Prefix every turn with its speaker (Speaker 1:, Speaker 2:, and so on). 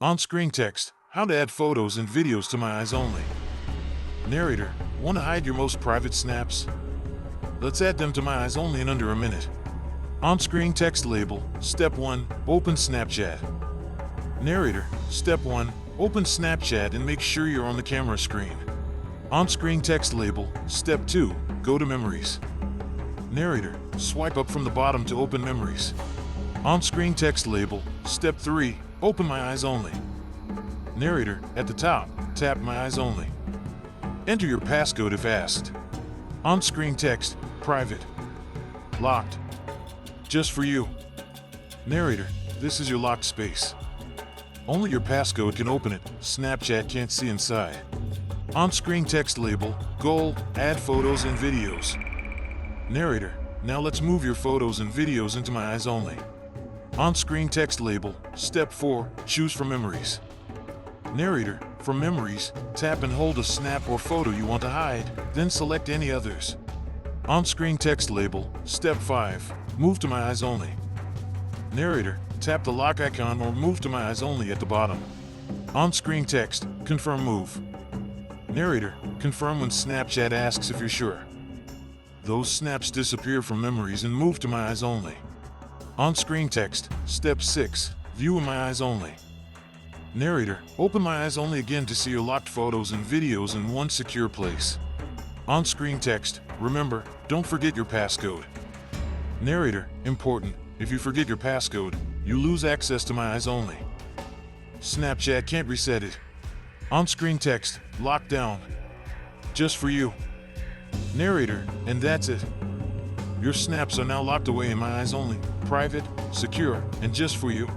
Speaker 1: On-screen text, how to add photos and videos to My Eyes Only. Narrator, want to hide your most private snaps? Let's add them to My Eyes Only in under a minute. On-screen text label, Step 1, open Snapchat. Narrator, Step 1, open Snapchat and make sure you're on the camera screen. On-screen text label, Step 2, go to Memories. Narrator, swipe up from the bottom to open Memories. On-screen text label, Step 3, open My Eyes Only. Narrator, at the top, tap My Eyes Only. Enter your passcode if asked. On-screen text, private. Locked. Just for you. Narrator, this is your locked space. Only your passcode can open it, Snapchat can't see inside. On-screen text label, goal, add photos and videos. Narrator, now let's move your photos and videos into My Eyes Only. On-screen text label, Step 4, choose from Memories. Narrator, from Memories, tap and hold a snap or photo you want to hide, then select any others. On-screen text label, Step 5, move to My Eyes Only. Narrator, tap the lock icon or move to My Eyes Only at the bottom. On-screen text, confirm move. Narrator, confirm when Snapchat asks if you're sure. Those snaps disappear from Memories and move to My Eyes Only. On-screen text, Step 6, view in My Eyes Only. Narrator, open My Eyes Only again to see your locked photos and videos in one secure place. On-screen text, remember, don't forget your passcode. Narrator, important, if you forget your passcode, you lose access to My Eyes Only. Snapchat can't reset it. On-screen text, locked down. Just for you. Narrator, and that's it. Your snaps are now locked away in My Eyes Only, private, secure, and just for you.